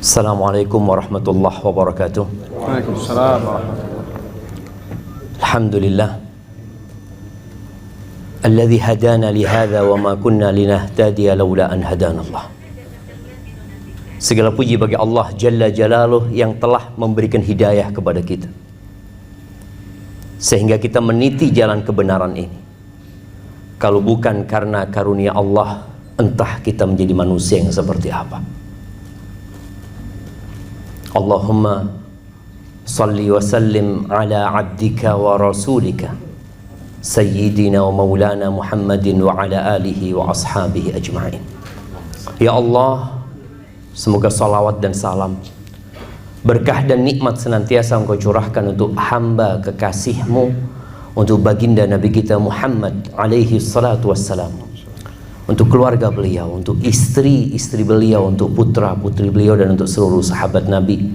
Assalamualaikum warahmatullahi wabarakatuh. Waalaikumsalam warahmatullahi. Alhamdulillah alladzi hadana li hadza wa ma kunna linahtadiya laula an hadanallah. Segala puji bagi Allah Jalla Jalaluh yang telah memberikan hidayah kepada kita sehingga kita meniti jalan kebenaran ini. Kalau bukan karena karunia Allah, entah kita menjadi manusia yang seperti apa. Allahumma salli wa sallim ala abdika wa rasulika sayyidina wa maulana Muhammadin wa ala alihi wa ashabihi ajma'in. Ya Allah, semoga salawat dan salam, berkah dan nikmat senantiasa Engkau curahkan untuk hamba kekasih-Mu, untuk baginda Nabi kita Muhammad alaihi salatu wassalam, untuk keluarga beliau, untuk istri-istri beliau, untuk putra-putri beliau, dan untuk seluruh sahabat Nabi.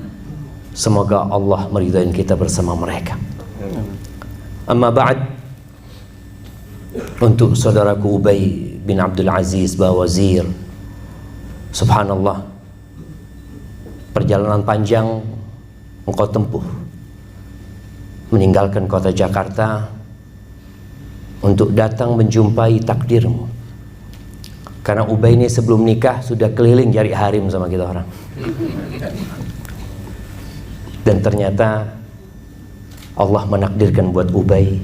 Semoga Allah meridai kita bersama mereka. Amma ba'd, untuk saudaraku Ubay bin Abdul Aziz Bawazir, subhanallah, perjalanan panjang engkau tempuh meninggalkan kota Jakarta untuk datang menjumpai takdirmu. Karena Ubay ini sebelum nikah sudah keliling cari harim sama kita orang. Dan ternyata Allah menakdirkan buat Ubay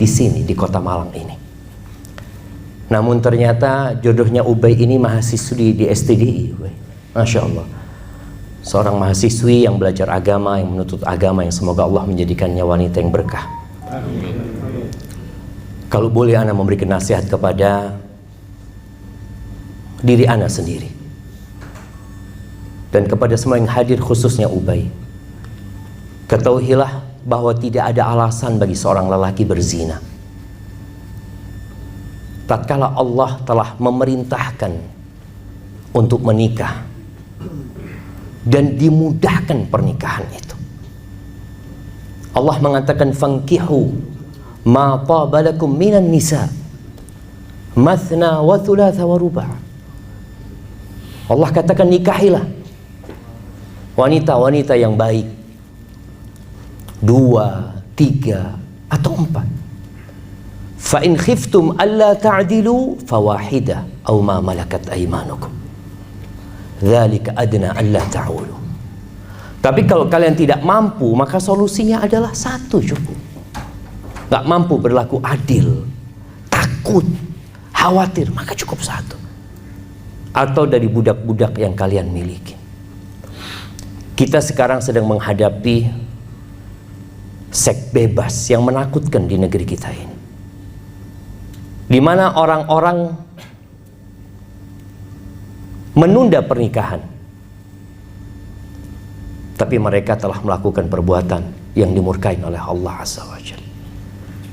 di sini, di kota Malang ini. Namun ternyata jodohnya Ubay ini mahasiswi di STDI. Masya Allah, seorang mahasiswi yang belajar agama, yang menuntut agama, yang semoga Allah menjadikannya wanita yang berkah. Amin. Kalau boleh ana memberikan nasihat kepada diri ana sendiri dan kepada semua yang hadir, khususnya Ubay, ketahuilah bahwa tidak ada alasan bagi seorang lelaki berzina tatkala Allah telah memerintahkan untuk menikah dan dimudahkan pernikahan itu. Allah mengatakan, fankihu ma tabalakum minan nisa mathna wa thulatha wa ruba'. Allah katakan, nikahilah wanita-wanita yang baik, 2, 3, atau 4. Fa in khiftum alla ta'dilu fawahidah aw ma malakat aymanukum dzalika adna alla ta'ulu. Tapi kalau kalian tidak mampu, maka solusinya adalah satu cukup. Gak mampu berlaku adil, takut, khawatir, maka cukup satu. Atau dari budak-budak yang kalian miliki. Kita sekarang sedang menghadapi seks bebas yang menakutkan di negeri kita ini, di mana orang-orang menunda pernikahan, tapi mereka telah melakukan perbuatan yang dimurkai oleh Allah Azza wa Jalla.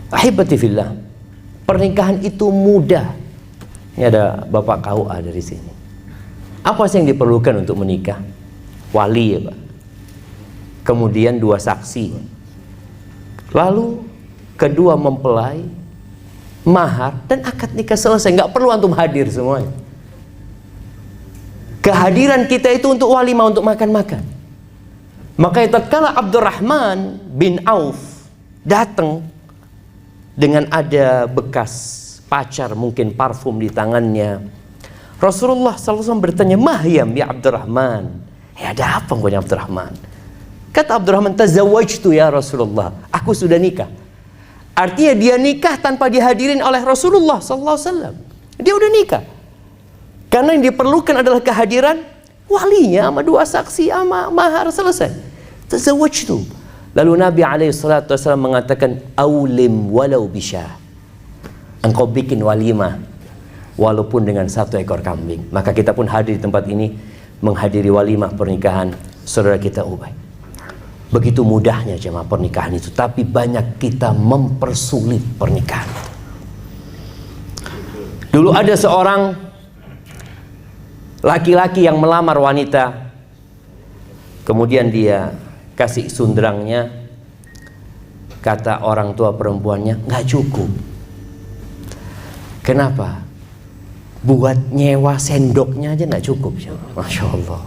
Ahibati fillah, pernikahan itu mudah. Ini ada Bapak KUA dari sini. Apa sih yang diperlukan untuk menikah? Wali ya Pak, kemudian 2 saksi, lalu kedua mempelai, mahar, dan akad nikah selesai. Nggak perlu antum hadir semuanya. Kehadiran kita itu untuk walimah, untuk makan-makan. Makanya tatkala Abdurrahman bin Auf datang dengan ada bekas pacar, mungkin parfum di tangannya, Rasulullah SAW bertanya, mahyam ya Abdurrahman, ada apa punya Abdurrahman? Kata Abdurrahman, tazawwajtu ya Rasulullah, aku sudah nikah. Artinya dia nikah tanpa dihadirin oleh Rasulullah SAW. Dia udah nikah. Karena yang diperlukan adalah kehadiran walinya sama 2 saksi sama mahar, selesai. Tazawwajtu. Lalu Nabi SAW mengatakan, aulim walau bisyah. Engkau bikin walimah walaupun dengan 1 ekor kambing. Maka kita pun hadir di tempat ini menghadiri walimah pernikahan saudara kita Ubay. Begitu mudahnya jemaah pernikahan itu, tapi banyak kita mempersulit pernikahan. Dulu ada seorang laki-laki yang melamar wanita, kemudian dia kasih sundrangnya. Kata orang tua perempuannya, nggak cukup. Kenapa? Buat nyewa sendoknya aja nggak cukup. Masya Allah.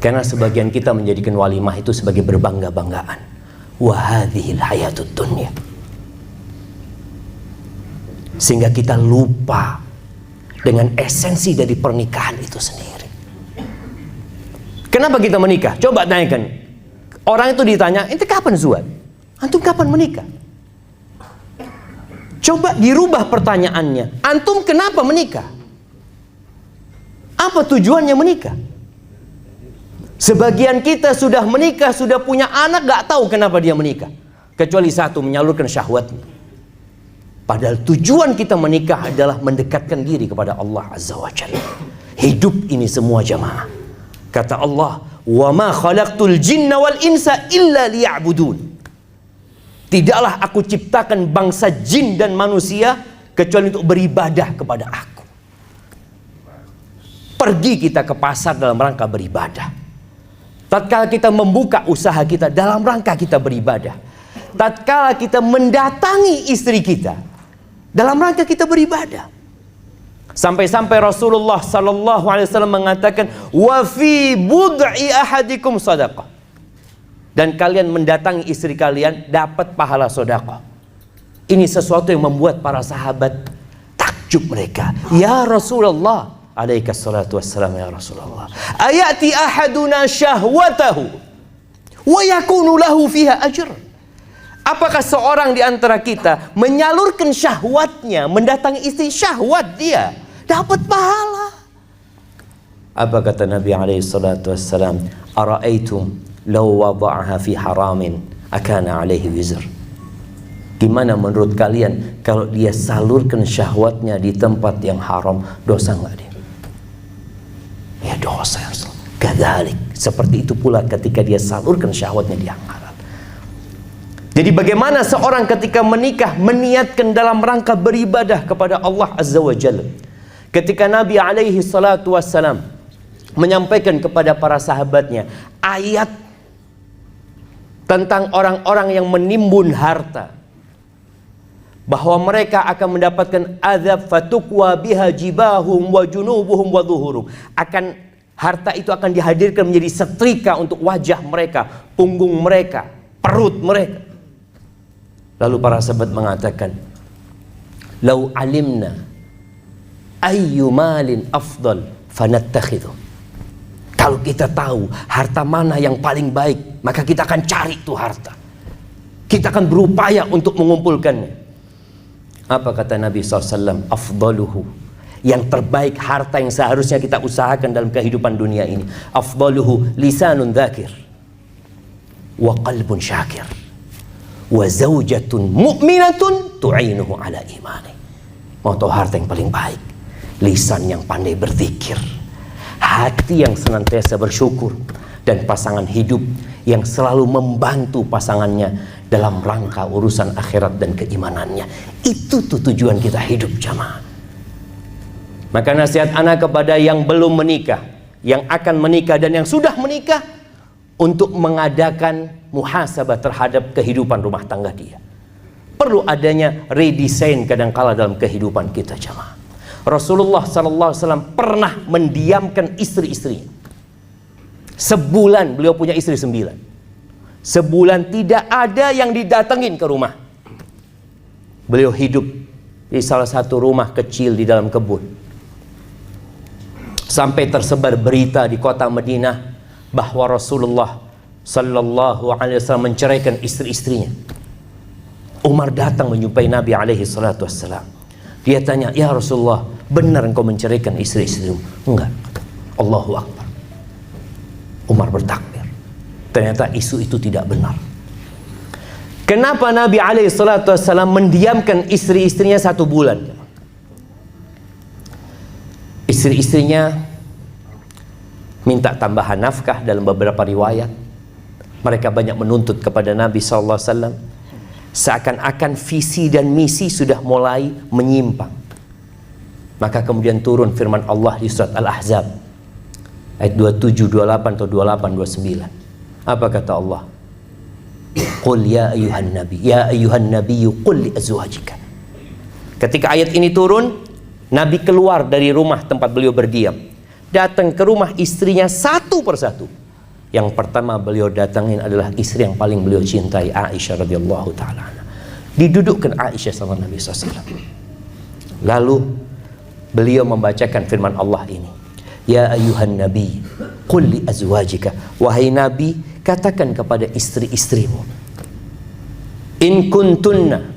Karena sebagian kita menjadikan walimah itu sebagai berbangga-banggaan. Wa hadhil hayatud dunya. Sehingga kita lupa dengan esensi dari pernikahan itu sendiri. Kenapa kita menikah? Coba tanyakan. Orang itu ditanya, "Ente kapan zuat? Antum kapan menikah?" Coba dirubah pertanyaannya. Antum kenapa menikah? Apa tujuannya menikah? Sebagian kita sudah menikah, sudah punya anak, gak tahu kenapa dia menikah. Kecuali satu, menyalurkan syahwatnya. Padahal tujuan kita menikah adalah mendekatkan diri kepada Allah Azza wa Jalla. Hidup ini semua jamaah. Kata Allah, "Wa ma khalaqtul jinna wal insa illa liya'budun." Tidaklah aku ciptakan bangsa jin dan manusia kecuali untuk beribadah kepada aku. Pergi kita ke pasar dalam rangka beribadah. Tatkala kita membuka usaha kita dalam rangka kita beribadah. Tatkala kita mendatangi istri kita dalam rangka kita beribadah. Sampai-sampai Rasulullah sallallahu alaihi wasallam mengatakan, "Wa fi bud'i ahadikum shadaqah." Dan kalian mendatangi istri kalian dapat pahala sedekah. Ini sesuatu yang membuat para sahabat takjub mereka. Ya Rasulullah, alaika salatu wassalam ya Rasulullah, ayati ahaduna syahwatahu wa yakunu lahu fiha ajr. Apakah seorang di antara kita menyalurkan syahwatnya, mendatangi istri, syahwat dia dapat pahala? Apa kata Nabi alaihi salatu wassalam? Ara'aitum law wada'aha fi haramin akana alaihi wizr. Gimana menurut kalian kalau dia salurkan syahwatnya di tempat yang haram, dosa enggak dia? Ya dosa ya Rasul. Kadzalik, seperti itu pula ketika dia salurkan syahwatnya di yang halal. Jadi bagaimana seorang ketika menikah meniatkan dalam rangka beribadah kepada Allah Azza wa Jalla. Ketika Nabi alaihi salatu wassalam menyampaikan kepada para sahabatnya ayat tentang orang-orang yang menimbun harta, bahwa mereka akan mendapatkan azab fatukwa biha jibahum wa junubuhum wa zuhurum. Harta itu akan dihadirkan menjadi setrika untuk wajah mereka, punggung mereka, perut mereka. Lalu para sahabat mengatakan, "Lau alimna ayyu malin afdal fanattakhidhu." Kalau kita tahu harta mana yang paling baik, maka kita akan cari itu harta. Kita akan berupaya untuk mengumpulkannya. Apa kata Nabi SAW? Afdaluhu, yang terbaik harta yang seharusnya kita usahakan dalam kehidupan dunia ini. Afdaluhu lisanun dzakir wa qalbun syakir wa zaujatun mu'minatun tu'inuhu ala imani. Mau tahu harta yang paling baik? Lisan yang pandai berzikir, hati yang senantiasa bersyukur, dan pasangan hidup yang selalu membantu pasangannya dalam rangka urusan akhirat dan keimanannya. Itu tuh tujuan kita hidup jamaah. Maka nasihat anak kepada yang belum menikah, yang akan menikah dan yang sudah menikah, untuk mengadakan muhasabah terhadap kehidupan rumah tangga dia. Perlu adanya redesign kadangkala dalam kehidupan kita jamaah. Rasulullah SAW pernah mendiamkan istri-istrinya. Sebulan beliau punya istri 9. Sebulan tidak ada yang didatengin ke rumah. Beliau hidup di salah satu rumah kecil di dalam kebun. Sampai tersebar berita di kota Madinah bahwa Rasulullah sallallahu alaihi wasallam menceraikan istri-istrinya. Umar datang menjumpai Nabi alaihi salatu wassalam. Dia tanya, "Ya Rasulullah, benar engkau menceraikan istri-istrimu?" "Enggak." Allahu Akbar. Umar bertakbir. Ternyata isu itu tidak benar. Kenapa Nabi SAW mendiamkan istri-istrinya 1 bulan? Istri-istrinya minta tambahan nafkah dalam beberapa riwayat. Mereka banyak menuntut kepada Nabi SAW. Seakan-akan visi dan misi sudah mulai menyimpang. Maka kemudian turun firman Allah di surat Al-Ahzab ayat 27, 28 atau 28, 29. Apa kata Allah? Qul ya ayyuhan nabiyyu qul li azwajika. Ketika ayat ini turun, Nabi keluar dari rumah tempat beliau berdiam, datang ke rumah istrinya satu persatu. Yang pertama beliau datangin adalah istri yang paling beliau cintai, Aisyah radhiyallahu taala anha. Didudukkan Aisyah sama Nabi SAW. Lalu beliau membacakan firman Allah ini, Ya ayuhan nabi, qul li azwajika, wahai nabi, katakan kepada istri-istrimu, in kuntunna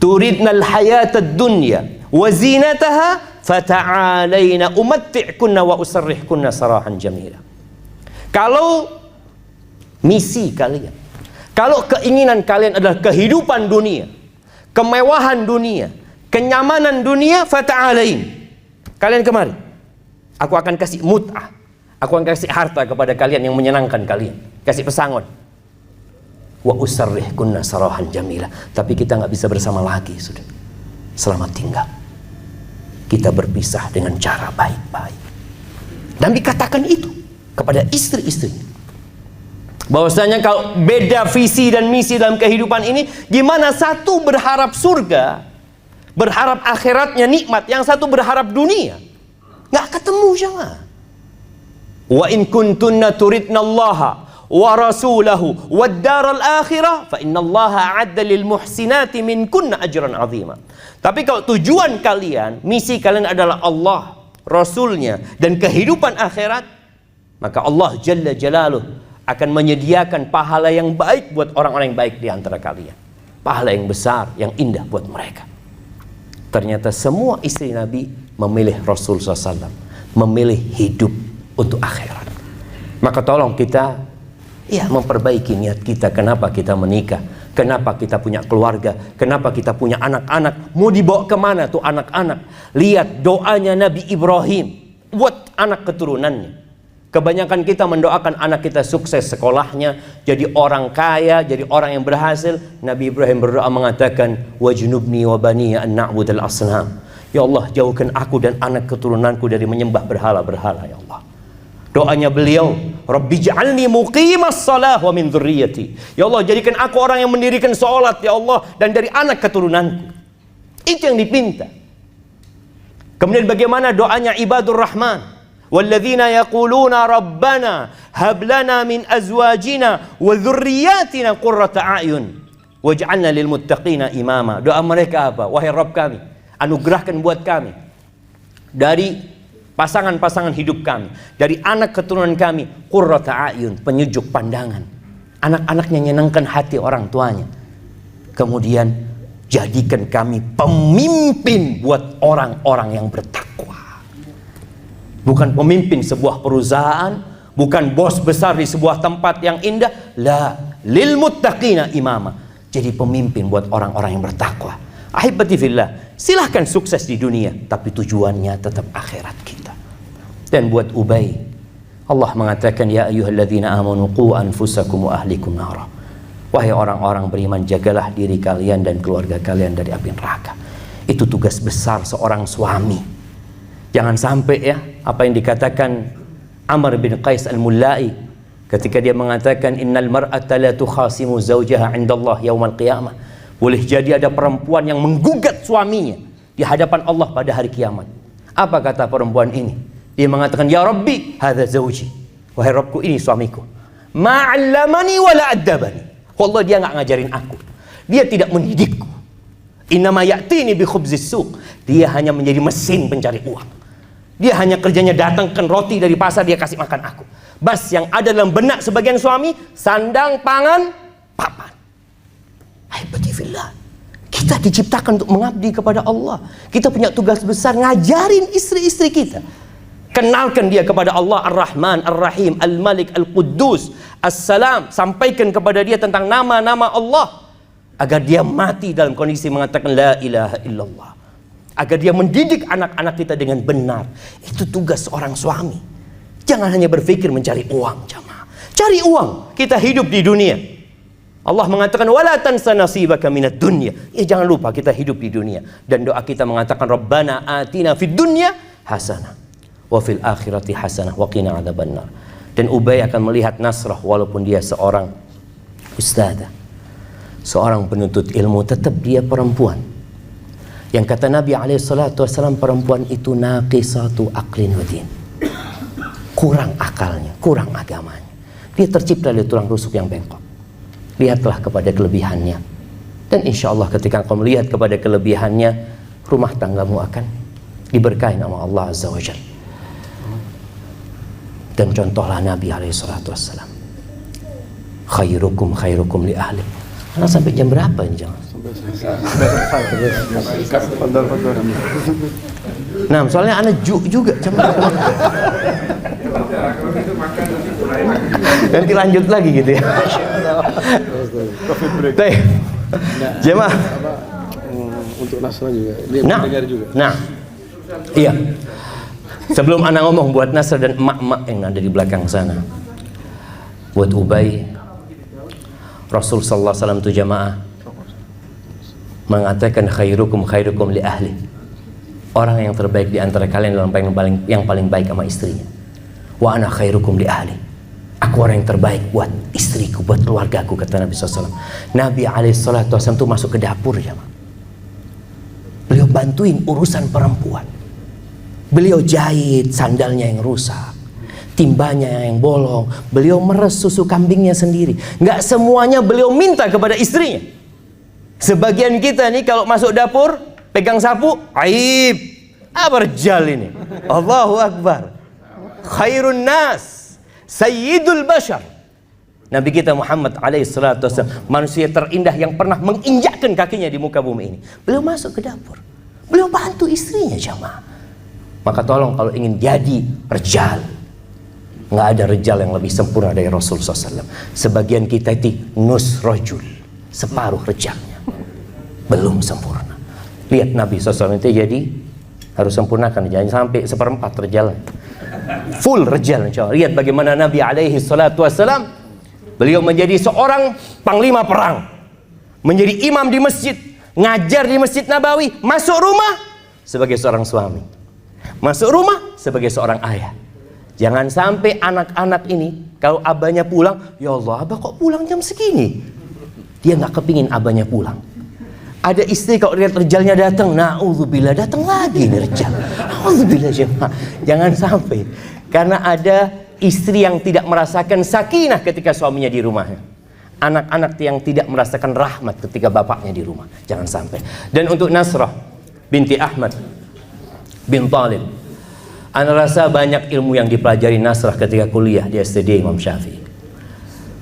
turidnal hayatad dunya wa zinataha fata'alaina umatti'kunna wa usarrihkunna sarahan jamila. Kalau misi kalian, kalau keinginan kalian adalah kehidupan dunia, kemewahan dunia, kenyamanan dunia, fata'alain, kalian kemari, aku akan kasih mut'ah, aku akan kasih harta kepada kalian yang menyenangkan kalian, kasih pesangon. Wa usarrihkunna sarahan jamila. Tapi kita nggak bisa bersama lagi, sudah. Selamat tinggal. Kita berpisah dengan cara baik-baik. Dan dikatakan itu kepada istri-istri. Bahwasanya kalau beda visi dan misi dalam kehidupan ini, gimana satu berharap surga, berharap akhiratnya nikmat, yang satu berharap dunia, nggak ketemu jemaah. Wa in kuntunna turidnallaha wa rasulahu wad daral akhirah fa innallaha a'adda lil muhsinati minkunna ajran 'azima. Tapi kalau tujuan kalian, misi kalian adalah Allah, Rasulnya, dan kehidupan akhirat, maka Allah Jalla Jalaluh akan menyediakan pahala yang baik buat orang-orang yang baik di antara kalian. Pahala yang besar, yang indah buat mereka. Ternyata semua istri Nabi memilih Rasul SAW, memilih hidup untuk akhirat. Maka tolong kita memperbaiki niat kita. Kenapa kita menikah? Kenapa kita punya keluarga? Kenapa kita punya anak-anak? Mau dibawa kemana tuh anak-anak? Lihat doanya Nabi Ibrahim buat anak keturunannya. Kebanyakan kita mendoakan anak kita sukses sekolahnya, jadi orang kaya, jadi orang yang berhasil. Nabi Ibrahim berdoa mengatakan, wajnubni wa baniya an na'budal asnam. Ya Allah, jauhkan aku dan anak keturunanku dari menyembah berhala-berhala, ya Allah. Doanya beliau, Rabbi ja'alni muqimas salah wa min dzurriyyati. Ya Allah, jadikan aku orang yang mendirikan salat, ya Allah, dan dari anak keturunanku. Itu yang dipinta. Kemudian bagaimana doanya ibadur rahman? Walladzina yaquluna rabbana hab lana min azwajina wa dzurriyyatina qurrata a'yun waj'alna lil muttaqina imama. Doa mereka apa? Wahai Rabb kami, anugerahkan buat kami dari pasangan-pasangan hidup kami, dari anak keturunan kami, qurrata a'yun, penyejuk pandangan, anak-anaknya nyenangkan hati orang tuanya. Kemudian jadikan kami pemimpin buat orang-orang yang bertakwa. Bukan pemimpin sebuah perusahaan, bukan bos besar di sebuah tempat yang indah, la lil muttaqina imama. Jadi pemimpin buat orang-orang yang bertakwa. Ahibati fillah, silahkan sukses di dunia, tapi tujuannya tetap akhirat kita. Dan buat Ubay, Allah mengatakan, ya ayyuhalladzina amanu qu anfusakum wa ahlikum nara. Wahai orang-orang beriman, jagalah diri kalian dan keluarga kalian dari api neraka. Itu tugas besar seorang suami. Jangan sampai apa yang dikatakan Amr bin Qais al-Mullai ketika dia mengatakan innal mar'ata la tukhasimu zawjaha 'indallah yaumal qiyamah. Boleh jadi ada perempuan yang menggugat suaminya di hadapan Allah pada hari kiamat. Apa kata perempuan ini? Dia mengatakan, ya Rabbi, hadza zawji. Wahai Rabbku, ini suamiku. Ma'allamani wa la addabani. Allah, dia enggak ngajarin aku. Dia tidak mendidikku. Innama ya'tini bi khubzis suq. Dia hanya menjadi mesin pencari uang. Dia hanya kerjanya datangkan roti dari pasar, dia kasih makan aku. Bas, yang ada dalam benak sebagian suami, sandang, pangan, papan. Ahibati fillah, kita diciptakan untuk mengabdi kepada Allah. Kita punya tugas besar ngajarin istri-istri kita. Kenalkan dia kepada Allah Ar-Rahman, Ar-Rahim, Al-Malik, Al-Quddus, As-Salam. Sampaikan kepada dia tentang nama-nama Allah, agar dia mati dalam kondisi mengatakan la ilaha illallah. Agar dia mendidik anak-anak kita dengan benar. Itu tugas seorang suami. Jangan hanya berpikir mencari uang, jamaah. Cari uang, kita hidup di dunia. Allah mengatakan wala tansa nasibaka minad dunya. Jangan lupa kita hidup di dunia. Dan doa kita mengatakan Rabbana atina fid dunya hasanah wa fil akhirati hasanah wa qina adzabannar. Dan Ubay akan melihat nasrah walaupun dia seorang ustadzah, seorang penuntut ilmu, tetap dia perempuan. Yang kata Nabi SAW, perempuan itu naqisatu aqlin wa din. Kurang akalnya, kurang agamanya. Dia tercipta dari tulang rusuk yang bengkok. Lihatlah kepada kelebihannya. Dan insya Allah ketika engkau melihat kepada kelebihannya, rumah tanggamu akan diberkahi nama Allah Azza wa Jalla. Dan contohlah Nabi SAW. Khairukum khairukum li ahli. Karena sampai jam berapa ini jangan? Nah, soalnya anak juga jam berapa? Nanti lanjut lagi gitu ya. Baik. Jemaah. Untuk Nasrah juga. Dia Nah, mendengar juga. nah, iya. Sebelum anak ngomong buat Nasr dan emak-emak yang ada di belakang sana, buat Ubay, Rasul sallallahu alaihi wasallam itu jamaah mengatakan khairukum khairukum li ahli. Orang yang terbaik di antara kalian adalah yang paling baik sama istrinya. Wa ana khairukum li ahli. Aku orang yang terbaik buat istriku, buat keluargaku, kata Nabi SAW. Nabi SAW itu masuk ke dapur jamaah. Beliau bantuin urusan perempuan. Beliau jahit sandalnya yang rusak, timbanya yang bolong. Beliau meres susu kambingnya sendiri. Nggak semuanya beliau minta kepada istrinya. Sebagian kita nih kalau masuk dapur pegang sapu, aib. Apa rejal ini? Allahu Akbar. Khairun nas, sayyidul bashar. Nabi kita Muhammad alaihissalatu wassalam, manusia terindah yang pernah menginjakkan kakinya di muka bumi ini. Beliau masuk ke dapur. Beliau bantu istrinya jamaah. Maka tolong kalau ingin jadi rejal, nggak ada rejal yang lebih sempurna dari Rasul SAW. Sebagian kita itu nus rojul, separuh rejalnya, belum sempurna. Lihat Nabi SAW itu jadi harus sempurnakan, jangan sampai seperempat rejal, full rejal. Lihat bagaimana Nabi alaihi salatu wassalam, beliau menjadi seorang panglima perang, menjadi imam di masjid, ngajar di Masjid Nabawi, masuk rumah sebagai seorang suami, masuk rumah sebagai seorang ayah. Jangan sampai anak-anak ini kalau abahnya pulang, ya Allah, abah kok pulang jam segini? Dia nggak kepingin abahnya pulang. Ada istri kalau lihat rejalnya datang, na'udzubillah, datang lagi nih rejal. Na'udzubillah jemaah. Jangan sampai, karena ada istri yang tidak merasakan sakinah ketika suaminya di rumahnya. Anak-anak yang tidak merasakan rahmat ketika bapaknya di rumah. Jangan sampai. Dan untuk Nasrah binti Ahmad bin Talib, ana rasa banyak ilmu yang dipelajari Nasrah ketika kuliah di STD Imam Syafi'i.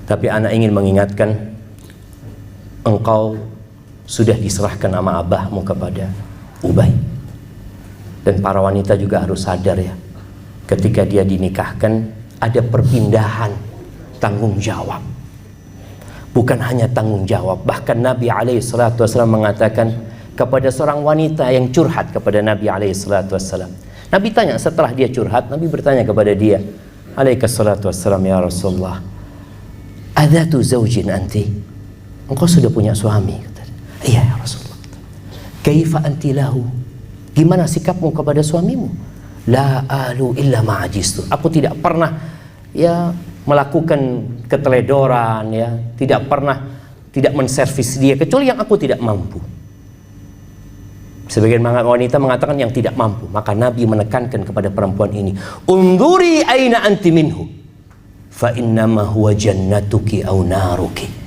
Tapi ana ingin mengingatkan, engkau sudah diserahkan nama abahmu kepada Ubay. Dan para wanita juga harus sadar ya, ketika dia dinikahkan ada perpindahan tanggung jawab. Bukan hanya tanggung jawab, bahkan Nabi SAW mengatakan kepada seorang wanita yang curhat kepada Nabi SAW. Nabi tanya setelah dia curhat, Nabi bertanya kepada dia, alaihissalam, ya Rasulullah, adatu zawjin anti? Engkau sudah punya suami? Iya ya Rasulullah. Kaifa anti lahu? Gimana sikapmu kepada suamimu? La alu illa ma'ajistu. Aku tidak pernah ya melakukan keteledoran, ya, tidak menservis dia kecuali yang aku tidak mampu. Sebagian wanita mengatakan yang tidak mampu. Maka Nabi menekankan kepada perempuan ini, unduri aina anti minhu fa innama huwa jannatuki au naruki.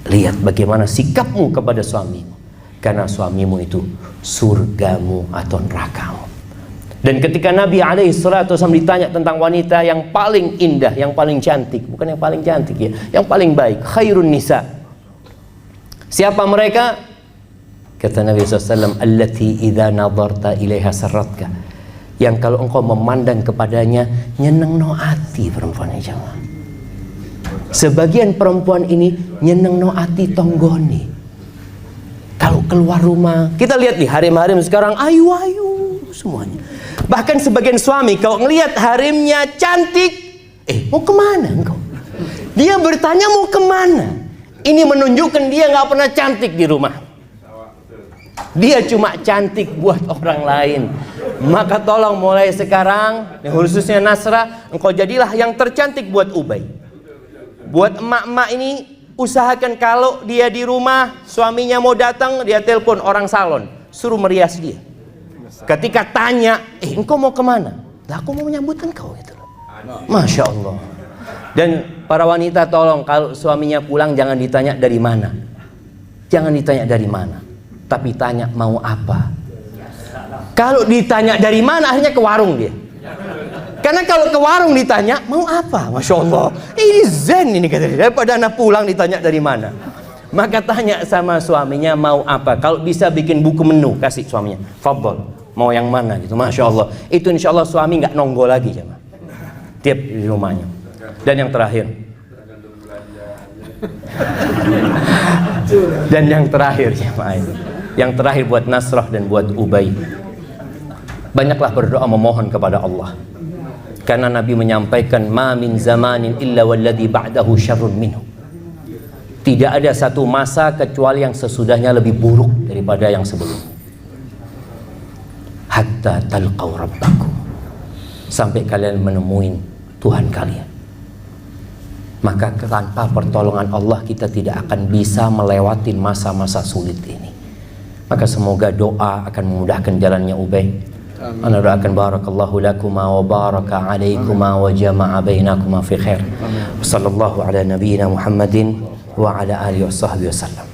Lihat bagaimana sikapmu kepada suamimu, karena suamimu itu surgamu atau nerakamu. Dan ketika Nabi SAW ditanya tentang wanita yang paling indah, yang paling cantik, bukan yang paling cantik ya, yang paling baik, khairun nisa, siapa mereka? Kata Nabi SAW, allati idza nadarta ilaiha sarratka, yang kalau engkau memandang kepadanya nyeneng no ati. Perempuan ini jangan. Sebagian perempuan ini nyeneng no ati tonggoni. Kalau keluar rumah, kita lihat nih harim-harim sekarang ayu-ayu semuanya. Bahkan sebagian suami kalau ngelihat harimnya cantik, mau kemana engkau? Dia bertanya mau kemana? Ini menunjukkan dia nggak pernah cantik di rumah. Dia cuma cantik buat orang lain. Maka tolong mulai sekarang, khususnya Nasrah, engkau jadilah yang tercantik buat Ubay. Buat emak-emak ini, usahakan kalau dia di rumah, suaminya mau datang, dia telepon orang salon, suruh merias dia. Ketika tanya, engkau mau kemana? Lah, aku mau menyambut engkau gitu. Masya Allah. Dan para wanita tolong kalau suaminya pulang jangan ditanya dari mana. Jangan ditanya dari mana, tapi tanya mau apa. Kalau ditanya dari mana, akhirnya ke warung dia. Karena kalau ke warung ditanya mau apa, Masya Allah, ini zen ini katanya. Daripada anak pulang ditanya dari mana, maka tanya sama suaminya mau apa. Kalau bisa bikin buku menu, kasih suaminya, fadhol, mau yang mana gitu, Masya Allah. Itu insya Allah suami nggak nonggol lagi jemaah tiap di rumahnya. Dan yang terakhir, dan yang terakhir jemaah, yang terakhir buat Nasrah dan buat Ubay, banyaklah berdoa memohon kepada Allah. Karena Nabi menyampaikan ma min zamanin illa walladhi ba'dahu syarrun minhu. Tidak ada satu masa kecuali yang sesudahnya lebih buruk daripada yang sebelumnya. Hatta talqaw rabbakum, sampai kalian menemui Tuhan kalian. Maka tanpa pertolongan Allah kita tidak akan bisa melewati masa-masa sulit ini. Maka semoga doa akan memudahkan jalannya Ubay. Ana doakan barakallahu lakuma wa baraka alaikuma wa jama'a bainakuma fi khair. Sallallahu ala nabiyyina Muhammadin wa ala alihi washabbihi wasallam.